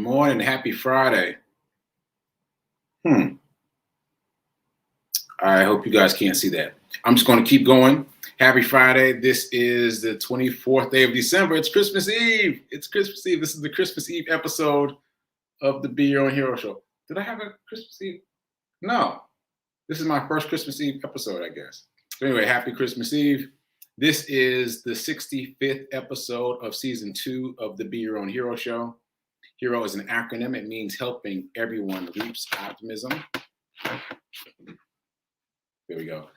morning. Happy Friday. I hope you guys can't see that. I'm just going to keep going. Happy Friday. This is the 24th day of December. It's Christmas Eve. It's Christmas Eve. This is the Christmas Eve episode of the Be Your Own Hero Show. Did I have a Christmas Eve? No. This is my first Christmas Eve episode, I guess. So anyway, happy Christmas Eve. This is the 65th episode of season 2 of the Be Your Own Hero Show. HERO is an acronym. It means helping everyone reach optimism. There we go.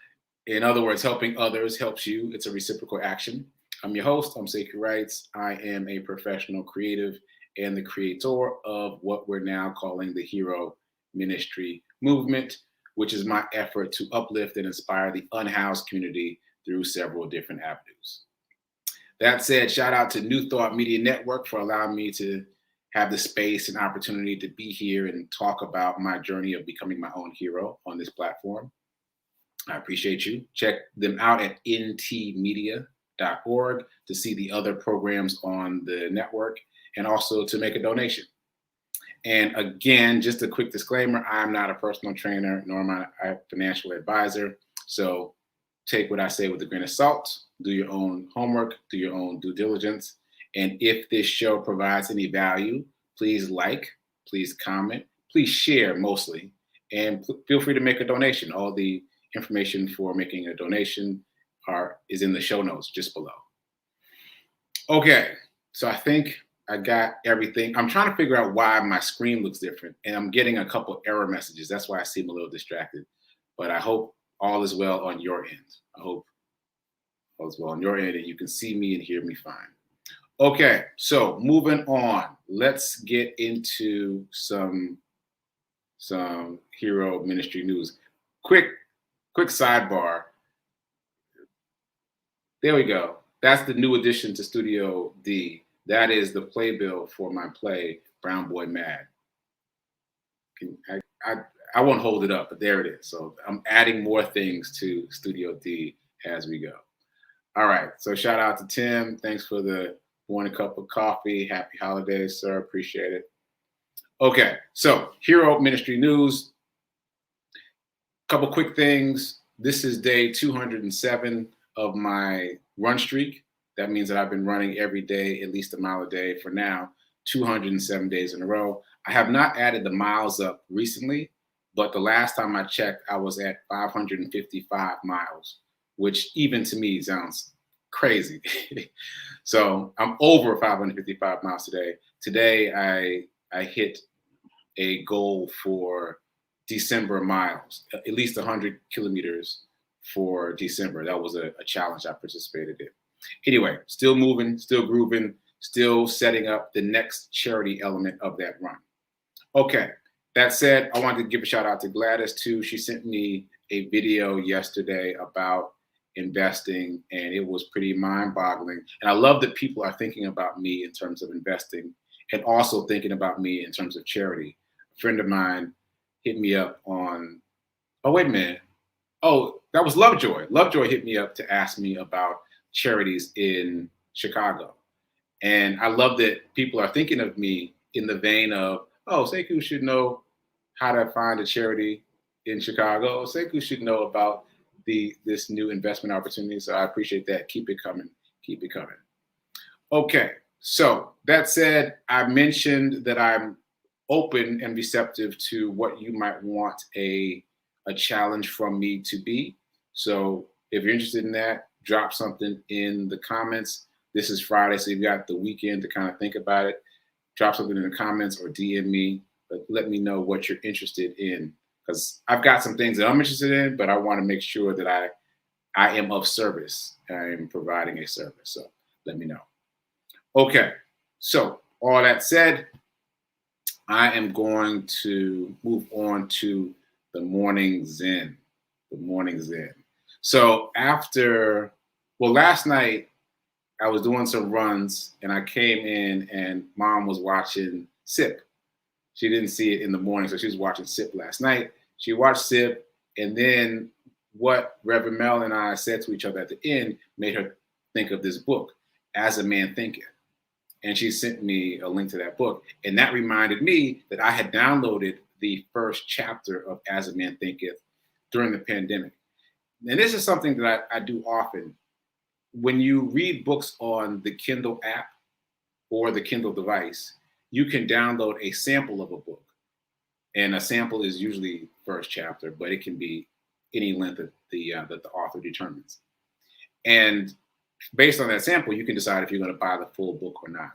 In other words, helping others helps you. It's a reciprocal action. I'm your host. I'm sekouwrites. I am a professional creative and the creator of what we're now calling the HERO Ministry Movement, which is my effort to uplift and inspire the unhoused community through several different avenues. That said, shout out to New Thought Media Network for allowing me to have the space and opportunity to be here and talk about my journey of becoming my own hero on this platform. I appreciate you. Check them out at ntmedia.org to see the other programs on the network and also to make a donation. And again, just a quick disclaimer, I'm not a personal trainer, nor am I a financial advisor. So take what I say with a grain of salt, do your own homework, do your own due diligence. And if this show provides any value, please like, please comment, please share mostly, and feel free to make a donation. All the information for making a donation is in the show notes just below. Okay, so I think I got everything. I'm trying to figure out why my screen looks different, and I'm getting a couple error messages. That's why I seem a little distracted, but I hope all is well on your end. I hope all is well on your end and you can see me and hear me fine. Okay, so moving on, let's get into some hero ministry news. Quick sidebar. There we go. That's the new addition to Studio D. That is the playbill for my play, Brown Boy Mad. I won't hold it up, but there it is. So I'm adding more things to Studio D as we go. All right, so shout out to Tim. Thanks for the morning cup of coffee. Happy holidays, sir. Appreciate it. Okay, so Hero Ministry News. Couple quick things. This is day 207 of my run streak. That means that I've been running every day, at least a mile a day for now, 207 days in a row. I have not added the miles up recently, but the last time I checked, I was at 555 miles, which even to me sounds crazy. So I'm over 555 miles today. Today, I hit a goal for December miles, at least 100 kilometers for December. That was a challenge I participated in. Anyway, still moving, still grooving, still setting up the next charity element of that run. Okay, that said, I wanted to give a shout out to Gladys too. She sent me a video yesterday about investing, and it was pretty mind-boggling. And I love that people are thinking about me in terms of investing and also thinking about me in terms of charity. A friend of mine hit me up on, oh, wait a minute. Oh, that was Lovejoy. Lovejoy hit me up to ask me about charities in Chicago. And I love that people are thinking of me in the vein of, oh, Sekou should know how to find a charity in Chicago. Sekou should know about this new investment opportunity. So I appreciate that. Keep it coming. Keep it coming. Okay. So that said, I mentioned that I'm open and receptive to what you might want a challenge from me to be. So if you're interested in that, drop something in the comments. This is Friday, so you've got the weekend to kind of think about it. Drop something in the comments or DM me, but let me know what you're interested in. Because I've got some things that I'm interested in, but I want to make sure that I am of service. I am providing a service. So let me know. Okay. So all that said, I am going to move on to the morning zen. The morning zen. So last night I was doing some runs and I came in and Mom was watching SIP. She didn't see it in the morning, so she was watching SIP last night. She watched SIP, and then what Reverend Mel and I said to each other at the end made her think of this book, As a Man Thinketh. And she sent me a link to that book. And that reminded me that I had downloaded the first chapter of As a Man Thinketh during the pandemic. And this is something that I do often. When you read books on the Kindle app or the Kindle device, you can download a sample of a book. And a sample is usually first chapter, but it can be any length that the author determines. And based on that sample, you can decide if you're going to buy the full book or not.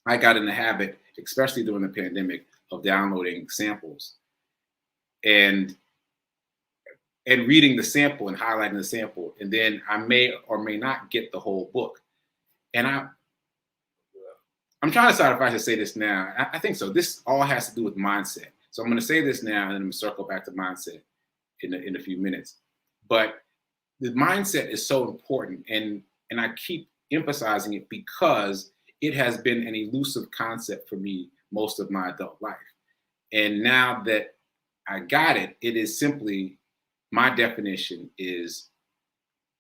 I got in the habit, especially during the pandemic, of downloading samples and reading the sample and highlighting the sample. And then I may or may not get the whole book. And I'm trying to decide if I should say this now. I think so. This all has to do with mindset. So I'm going to say this now, and then I'm going to circle back to mindset in a few minutes. But the mindset is so important, and I keep emphasizing it because it has been an elusive concept for me most of my adult life. And now that I got it, it is simply, my definition is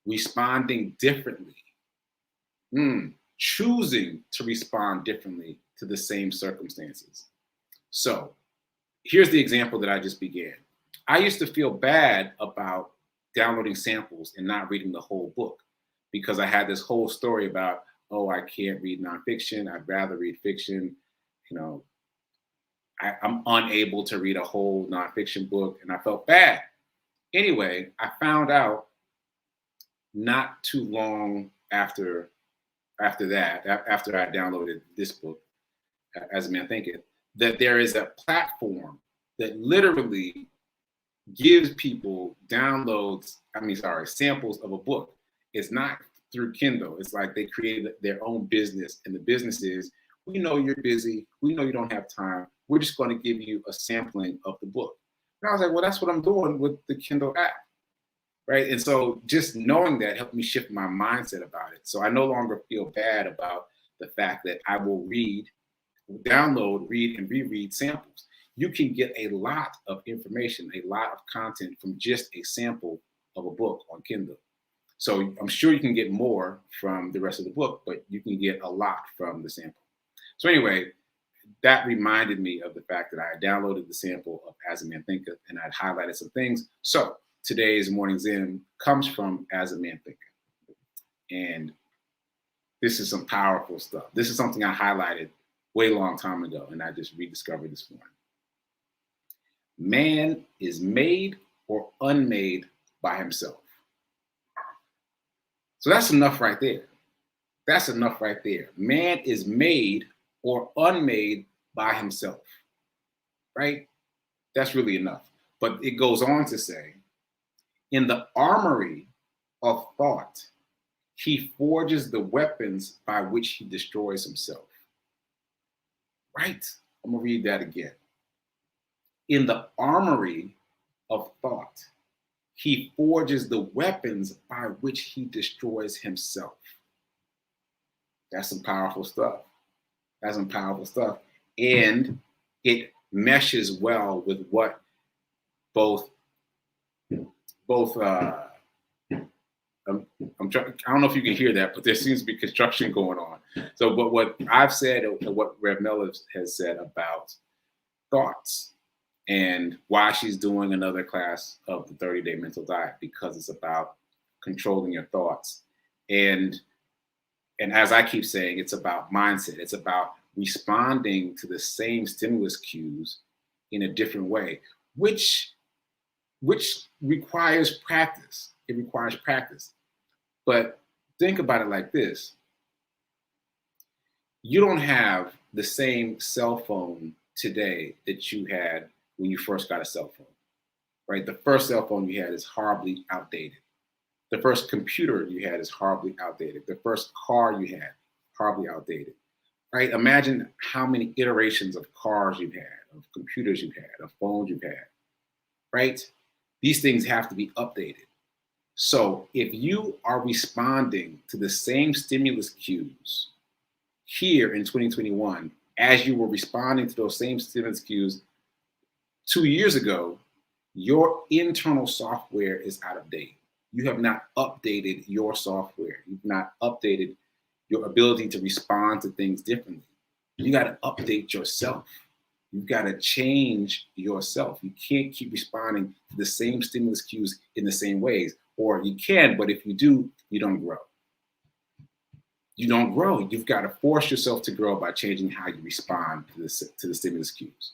responding differently, choosing to respond differently to the same circumstances. So here's the example that I just began. I used to feel bad about downloading samples and not reading the whole book because I had this whole story about, oh, I can't read nonfiction. I'd rather read fiction. You know, I'm unable to read a whole nonfiction book, and I felt bad. Anyway, I found out not too long after I downloaded this book, As a Man Thinketh, that there is a platform that literally gives people samples of a book. It's not through Kindle. It's like they created their own business, and the business is, we know you're busy. We know you don't have time. We're just going to give you a sampling of the book. And I was like, well, that's what I'm doing with the Kindle app, right? And so just knowing that helped me shift my mindset about it. So I no longer feel bad about the fact that I will download, read, and reread samples. You can get a lot of information, a lot of content from just a sample of a book on Kindle. So I'm sure you can get more from the rest of the book, but you can get a lot from the sample. So anyway, that reminded me of the fact that I had downloaded the sample of As a Man Thinketh, and I'd highlighted some things. So today's morning Zen comes from As a Man Thinketh. And this is some powerful stuff. This is something I highlighted way long time ago, and I just rediscovered this morning. Man is made or unmade by himself. So that's enough right there. That's enough right there. Man is made or unmade by himself, right? That's really enough. But it goes on to say, in the armory of thought, he forges the weapons by which he destroys himself. Right? I'm going to read that again. In the armory of thought, he forges the weapons by which he destroys himself. That's some powerful stuff. That's some powerful stuff. And it meshes well with what I don't know if you can hear that, but there seems to be construction going on. So, but what I've said and what Rev Miller has said about thoughts and why she's doing another class of the 30-day mental diet, because it's about controlling your thoughts. And as I keep saying, it's about mindset. It's about responding to the same stimulus cues in a different way, which requires practice. It requires practice. But think about it like this. You don't have the same cell phone today that you had when you first got a cell phone, right? The first cell phone you had is horribly outdated. The first computer you had is horribly outdated. The first car you had, horribly outdated, right? Imagine how many iterations of cars you've had, of computers you've had, of phones you've had, right? These things have to be updated. So if you are responding to the same stimulus cues here in 2021 as you were responding to those same stimulus cues 2 years ago, your internal software is out of date. You have not updated your software. You've not updated your ability to respond to things differently. You got to update yourself. You've got to change yourself. You can't keep responding to the same stimulus cues in the same ways. Or you can, but if you do, you don't grow. You don't grow. You've got to force yourself to grow by changing how you respond to the stimulus cues.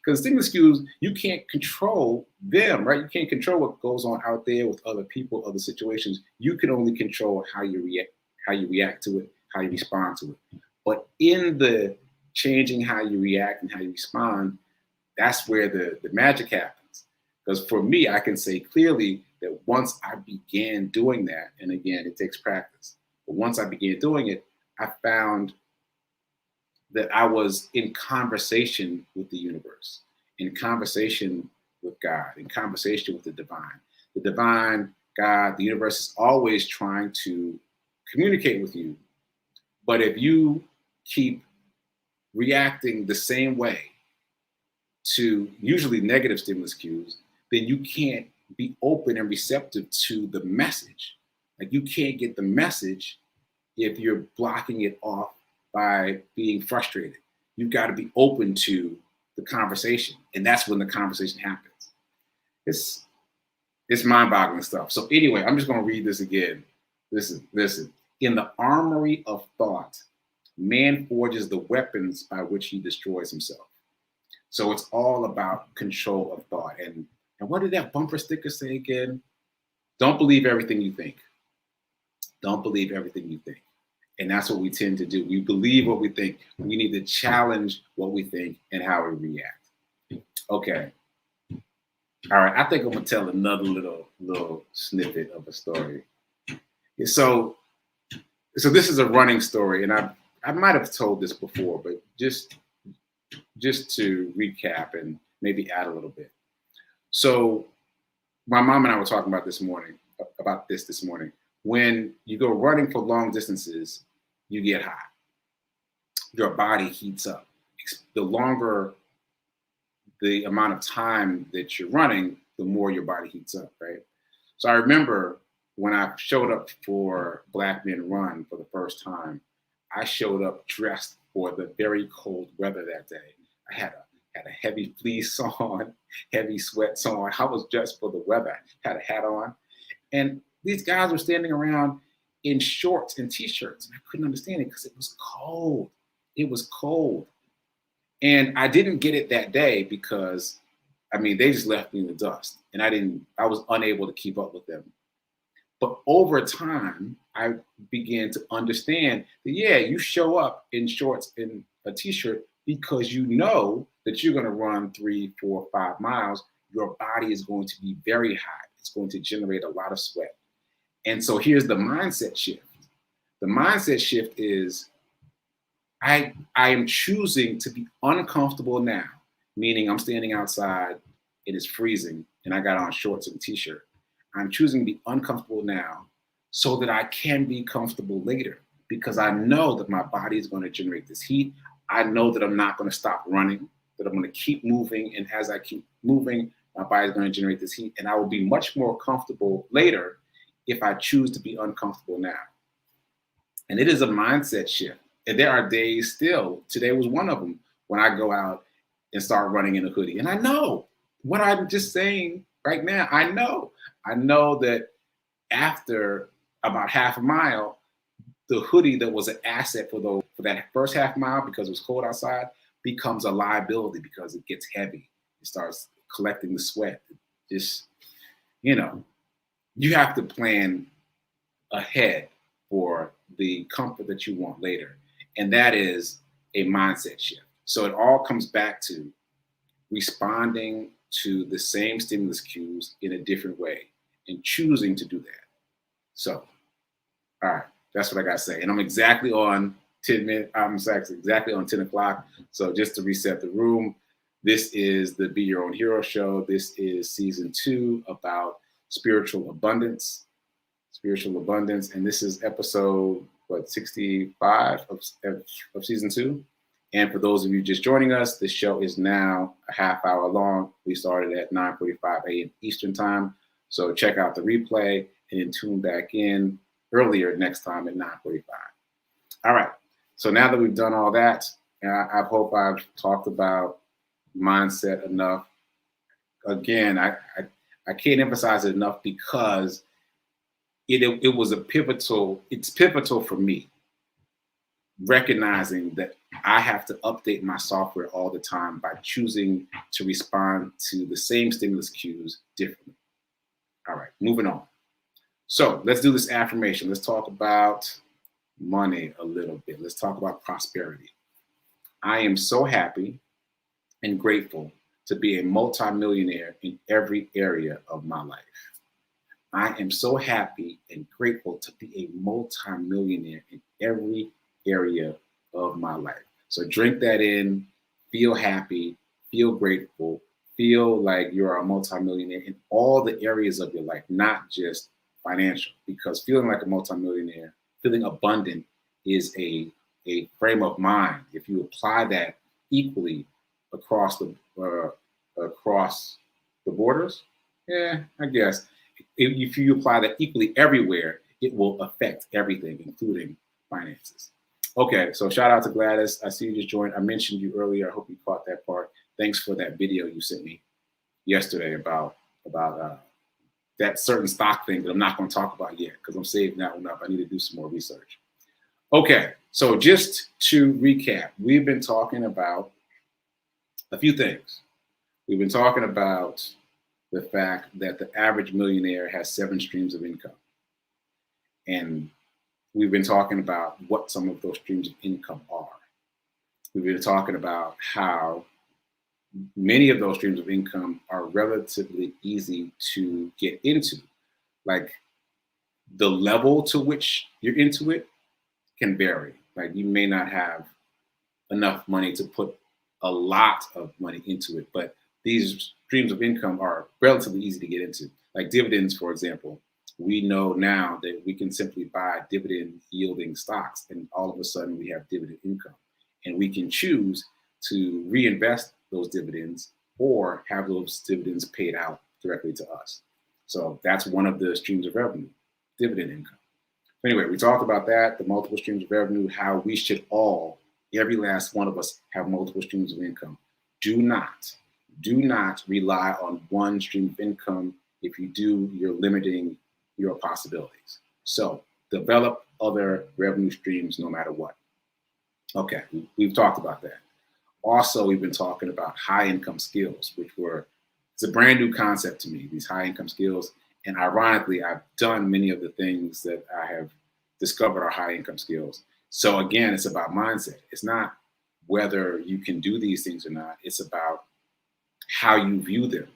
Because stimulus cues, you can't control them, right? You can't control what goes on out there with other people, other situations. You can only control how you react to it, how you respond to it. But in the changing how you react and how you respond, that's where the magic happens. Because for me, I can say clearly that once I began doing that, and again, it takes practice, but once I began doing it, I found that I was in conversation with the universe, in conversation with God, in conversation with the divine. The divine, God, the universe is always trying to communicate with you. But if you keep reacting the same way to usually negative stimulus cues, then you can't be open and receptive to the message. Like you can't get the message if you're blocking it off by being frustrated. You've got to be open to the conversation. And that's when the conversation happens. It's mind-boggling stuff. So anyway, I'm just going to read this again. Listen. In the armory of thought, man forges the weapons by which he destroys himself. So it's all about control of thought. And what did that bumper sticker say again? Don't believe everything you think. Don't believe everything you think. And that's what we tend to do. We believe what we think. We need to challenge what we think and how we react. Okay. All right. I think I'm going to tell another little snippet of a story. So this is a running story, and I might have told this before, but just to recap and maybe add a little bit. So my mom and I were talking about this morning. When you go running for long distances, you get hot. Your body heats up. The longer the amount of time that you're running, the more your body heats up, right? So I remember when I showed up for Black Men Run for the first time, I showed up dressed for the very cold weather that day. I had a heavy fleece on, heavy sweats on. I was dressed for the weather. I had a hat on. And these guys were standing around in shorts and t-shirts. And I couldn't understand it because it was cold. It was cold. And I didn't get it that day because, they just left me in the dust. And I was unable to keep up with them. But over time, I began to understand that, you show up in shorts and a t-shirt because you know that you're going to run 3, 4, 5 miles. Your body is going to be very hot. It's going to generate a lot of sweat. And so here's the mindset shift. The mindset shift is I am choosing to be uncomfortable now, meaning I'm standing outside, it is freezing, and I got on shorts and a t-shirt. I'm choosing to be uncomfortable now so that I can be comfortable later, because I know that my body is going to generate this heat. I know that I'm not going to stop running, that I'm going to keep moving. And as I keep moving, my body is going to generate this heat. And I will be much more comfortable later if I choose to be uncomfortable now. And it is a mindset shift. And there are days still, today was one of them, when I go out and start running in a hoodie. And I know what I'm just saying right now. I know that after about half a mile, the hoodie that was an asset for that first half mile because it was cold outside becomes a liability because it gets heavy. It starts collecting the sweat. Just, you have to plan ahead for the comfort that you want later. And that is a mindset shift. So it all comes back to responding to the same stimulus cues in a different way and choosing to do that. So, all right, that's what I got to say. And I'm exactly on 10 minutes. I'm exactly on 10 o'clock. So just to reset the room, this is the Be Your Own Hero show. This is season 2 about spiritual abundance. And this is episode 65 of season 2. And for those of you just joining us, this show is now a half hour long. We started at 9:45 a.m. Eastern time. So check out the replay and then tune back in earlier next time at 9:45. All right. So now that we've done all that, I hope I've talked about mindset enough. Again, I can't emphasize it enough because it was it's pivotal for me, recognizing that I have to update my software all the time by choosing to respond to the same stimulus cues differently. All right, moving on. So let's do this affirmation. Let's talk about money a little bit. Let's talk about prosperity. I am so happy and grateful to be a multimillionaire in every area of my life. I am so happy and grateful to be a multimillionaire in every area of my life. So drink that in, feel happy, feel grateful, feel like you're a multimillionaire in all the areas of your life, not just financial, because feeling like a multimillionaire, feeling abundant is a frame of mind. If you apply that equally across the borders, yeah, I guess. If you apply that equally everywhere, it will affect everything, including finances. Okay, so shout out to Gladys. I see you just joined. I mentioned you earlier. I hope you caught that part. Thanks for that video you sent me yesterday about that certain stock thing that I'm not going to talk about yet because I'm saving that one up. I need to do some more research. Okay, so just to recap, we've been talking about a few things. We've been talking about the fact that the average millionaire has 7 streams of income. And we've been talking about what some of those streams of income are. We've been talking about how many of those streams of income are relatively easy to get into. Like the level to which you're into it can vary. Like you may not have enough money to put a lot of money into it, but these streams of income are relatively easy to get into. Like dividends, for example, we know now that we can simply buy dividend yielding stocks and all of a sudden we have dividend income. And we can choose to reinvest those dividends or have those dividends paid out directly to us. So that's one of the streams of revenue, dividend income. Anyway, we talked about that, the multiple streams of revenue, how we should all, every last one of us, have multiple streams of income. Do not rely on one stream of income. If you do, you're limiting your possibilities. So develop other revenue streams no matter what. Okay, we've talked about that. Also, we've been talking about high income skills, it's a brand new concept to me, these high income skills. And ironically, I've done many of the things that I have discovered are high income skills. So again, it's about mindset. It's not whether you can do these things or not. It's about how you view them.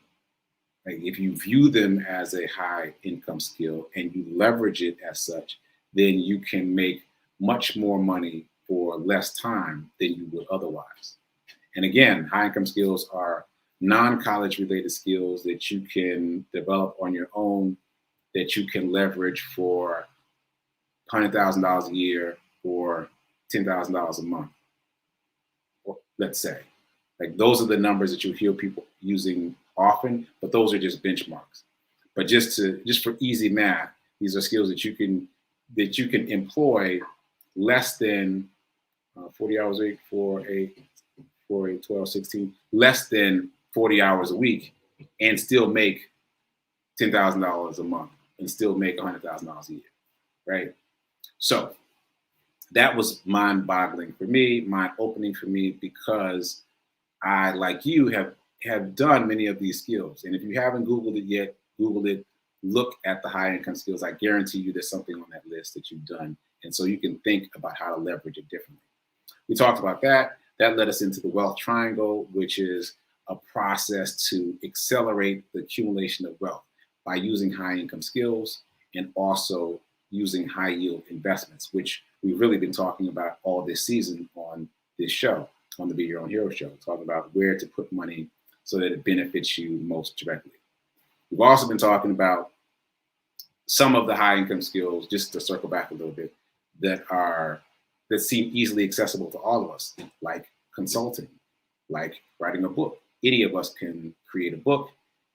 Like if you view them as a high income skill and you leverage it as such, then you can make much more money for less time than you would otherwise. And again, high income skills are non-college related skills that you can develop on your own, that you can leverage for $100,000 a year or $10,000 a month, or let's say. Like those are the numbers that you hear people using often, but those are just benchmarks. But just for easy math, these are skills that you can employ less than 40 hours a week for a 12, 16, less than 40 hours a week and still make $10,000 a month and still make $100,000 a year, right? So that was mind-boggling for me, mind-opening for me, because I, like you, have done many of these skills. And if you haven't Googled it yet, Google it, look at the high income skills. I guarantee you there's something on that list that you've done. And so you can think about how to leverage it differently. We talked about that. That led us into the wealth triangle, which is a process to accelerate the accumulation of wealth by using high income skills and also using high yield investments, which we've really been talking about all this season on this show, on the Be Your Own Hero show, talking about where to put money so that it benefits you most directly. We've also been talking about some of the high income skills, just to circle back a little bit, that seem easily accessible to all of us, like consulting, like writing a book. Any of us can create a book.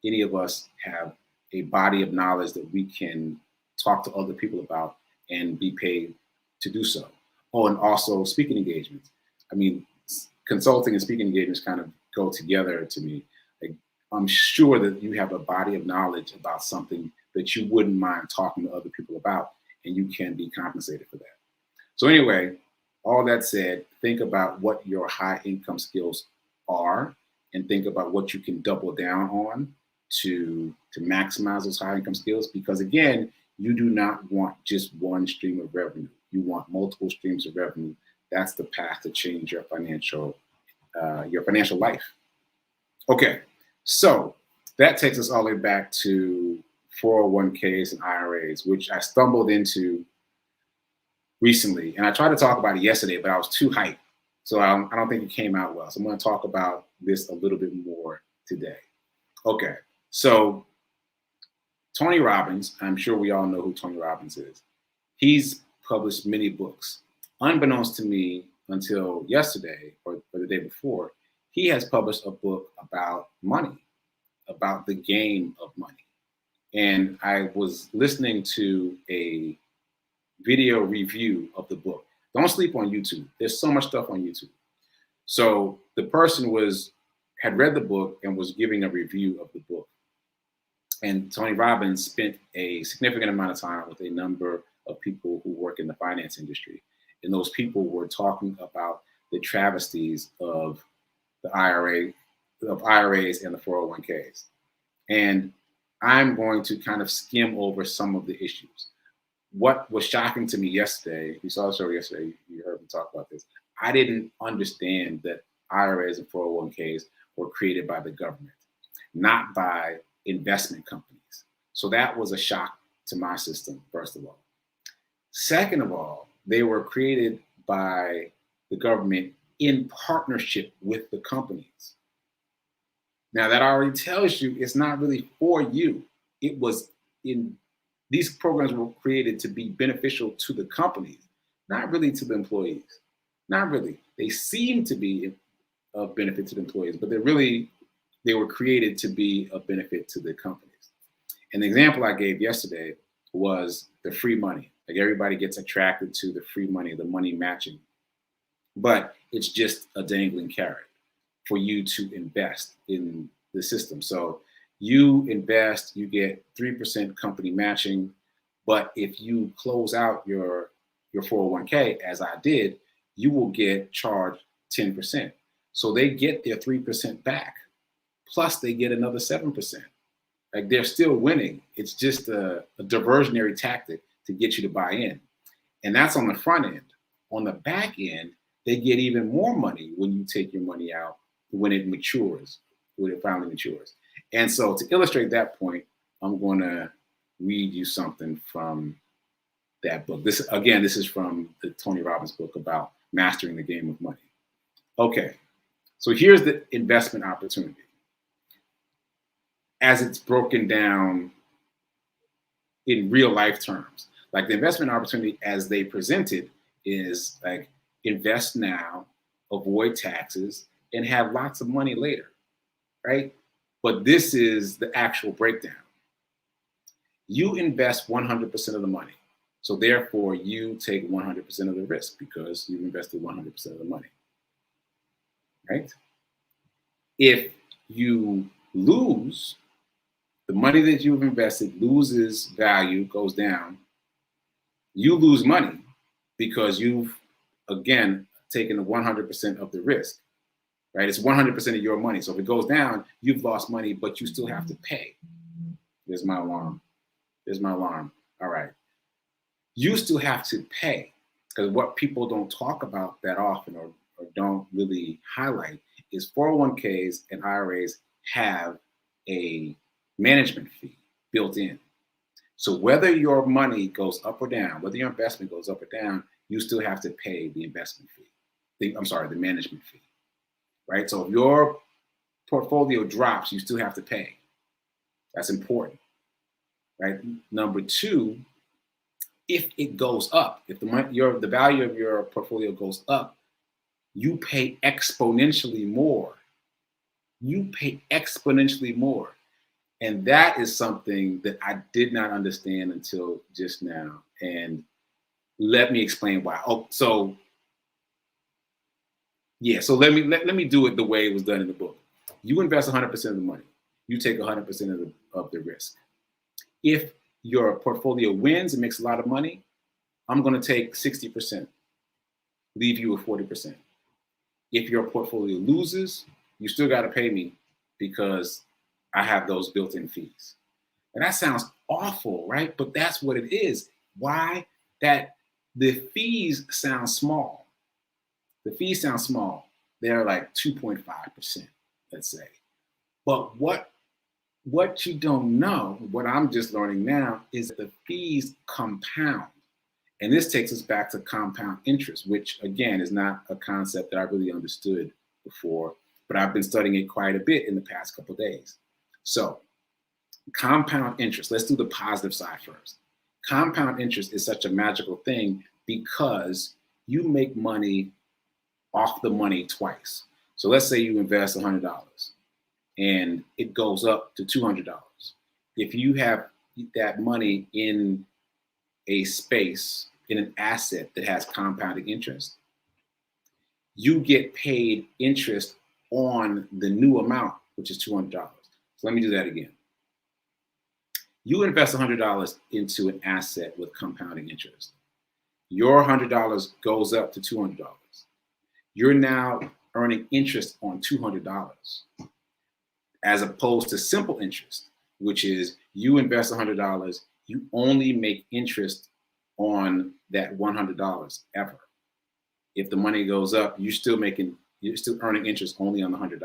Any of us have a body of knowledge that we can talk to other people about and be paid to do so. Oh, and also speaking engagements. I mean, consulting and speaking engagements kind of go together to me. Like, I'm sure that you have a body of knowledge about something that you wouldn't mind talking to other people about, and you can be compensated for that. So anyway, all that said, think about what your high income skills are, and think about what you can double down on to maximize those high income skills. Because again, you do not want just one stream of revenue. You want multiple streams of revenue. That's the path to change your financial life. Okay, so that takes us all the way back to 401ks and IRAs, which I stumbled into recently. And I tried to talk about it yesterday, but I was too hyped. So I don't think it came out well. So I'm going to talk about this a little bit more today. Okay, so Tony Robbins, I'm sure we all know who Tony Robbins is. He's published many books. Unbeknownst to me until yesterday or the day before, he has published a book about money, about the game of money. And I was listening to a video review of the book. Don't sleep on YouTube. There's so much stuff on YouTube. So the person had read the book and was giving a review of the book. And Tony Robbins spent a significant amount of time with a number of people who work in the finance industry. And those people were talking about the travesties of the IRAs and the 401ks. And I'm going to kind of skim over some of the issues. What was shocking to me yesterday, you saw the show yesterday, you heard me talk about this. I didn't understand that IRAs and 401ks were created by the government, not by investment companies. So that was a shock to my system, first of all. Second of all, they were created by the government in partnership with the companies. Now that already tells you it's not really for you. These programs were created to be beneficial to the companies, not really to the employees. Not really. They seem to be of benefit to the employees, but they were created to be of benefit to the companies. An example I gave yesterday was the free money. Like, everybody gets attracted to the free money, the money matching, but it's just a dangling carrot for you to invest in the system. So you invest, you get 3% company matching, but if you close out your 401k, as I did, you will get charged 10%. So they get their 3% back, plus they get another 7%. Like, they're still winning. It's just a diversionary tactic to get you to buy in. And that's on the front end. On the back end, they get even more money when you take your money out, when it matures, when it finally matures. And so to illustrate that point, I'm going to read you something from that book. This is from the Tony Robbins book about mastering the game of money. Okay, so here's the investment opportunity as it's broken down in real life terms. Like, the investment opportunity as they present it is like, invest now, avoid taxes, and have lots of money later, right? But this is the actual breakdown. You invest 100% of the money. So therefore, you take 100% of the risk because you've invested 100% of the money, right? If you lose, the money that you've invested loses value, goes down, you lose money because you've, again, taken 100% of the risk, right? It's 100% of your money. So if it goes down, you've lost money, but you still have to pay. There's my alarm. All right. You still have to pay, because what people don't talk about that often or don't really highlight is 401ks and IRAs have a management fee built in. So whether your money goes up or down, whether your investment goes up or down, you still have to pay the investment fee. The management fee, right? So if your portfolio drops, you still have to pay. That's important, right? Number two, if it goes up, if the value of your portfolio goes up, you pay exponentially more. And that is something that I did not understand until just now. And let me explain why. Oh, so yeah, so let me do it the way it was done in the book. You invest 100% of the money. You take 100% of the risk. If your portfolio wins and makes a lot of money, I'm going to take 60%, leave you with 40%. If your portfolio loses, you still got to pay me because I have those built-in fees. And that sounds awful, right? But that's what it is. Why? That the fees sound small. The fees sound small. They're like 2.5%, let's say. But what you don't know, what I'm just learning now, is that the fees compound. And this takes us back to compound interest, which again is not a concept that I really understood before, but I've been studying it quite a bit in the past couple of days. So compound interest, let's do the positive side first. Compound interest is such a magical thing because you make money off the money twice. So let's say you invest $100 and it goes up to $200. If you have that money in a space, in an asset that has compounding interest, you get paid interest on the new amount, which is $200. So let me do that again. You invest $100 into an asset with compounding interest. Your $100 goes up to $200. You're now earning interest on $200, as opposed to simple interest, which is you invest $100, you only make interest on that $100 ever. If the money goes up, you're still earning interest only on the $100.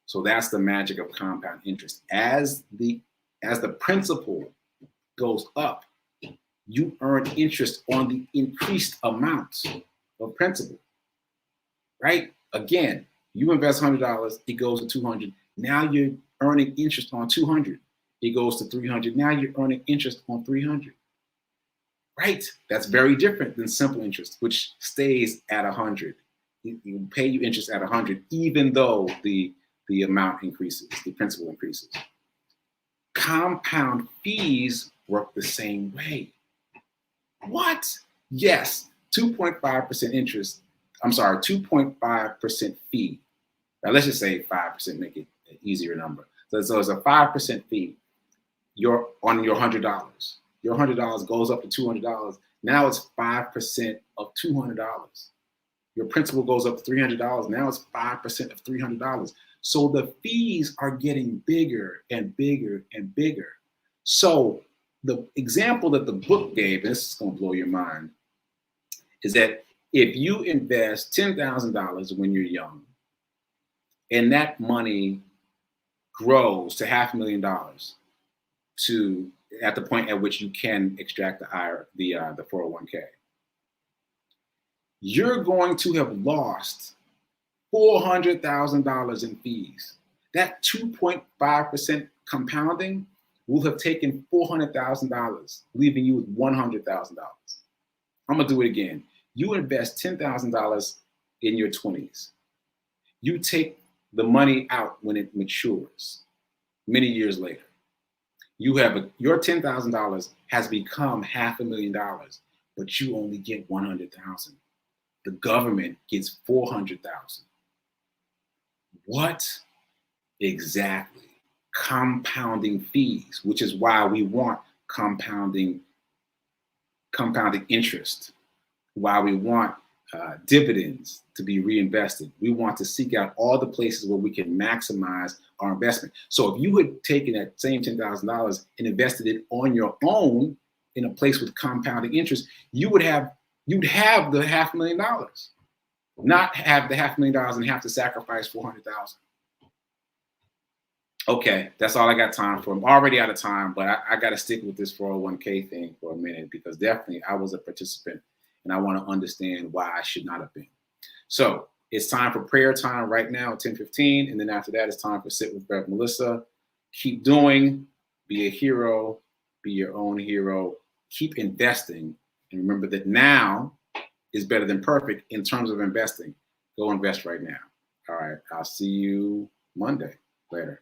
So that's the magic of compound interest. As the principal goes up, you earn interest on the increased amount of principal, right? Again, you invest $100, it goes to $200. Now you're earning interest on $200. It goes to $300. Now you're earning interest on $300. Right? That's very different than simple interest, which stays at $100. It will pay you interest at $100, even though the amount increases, the principal increases. Compound fees work the same way. What? Yes, 2.5% interest. I'm sorry, 2.5% fee. Now let's just say 5%, make it an easier number. So it's a 5% fee. You're on your $100. Your $100 goes up to $200. Now it's 5% of $200. Your principal goes up to $300. Now it's 5% of $300. So the fees are getting bigger and bigger and bigger. So the example that the book gave, and this is going to blow your mind, is that if you invest $10,000 when you're young, and that money grows to $500,000 to at the point at which you can extract the 401k, you're going to have lost $400,000 in fees. That 2.5% compounding will have taken $400,000, leaving you with $100,000. I'm gonna do it again. You invest $10,000 in your 20s. You take the money out when it matures many years later. Your $10,000 has become $500,000, but you only get $100,000. The government gets $400,000. What exactly? Compounding fees, which is why we want compounding interest, why we want dividends to be reinvested. We want to seek out all the places where we can maximize our investment. So if you had taken that same $10,000 and invested it on your own in a place with compounding interest, you'd have the $500,000, not have the $500,000 and have to sacrifice $400,000. Okay, that's all I got time for. I'm already out of time, but I got to stick with this 401k thing for a minute, because definitely I was a participant and I want to understand why I should not have been. So it's time for prayer time right now at 10:15. And then after that, it's time for Sit with Rev Melissa. Keep doing, be a hero, be your own hero, keep investing. And remember that now is better than perfect in terms of investing. Go invest right now. All right, I'll see you Monday. Later.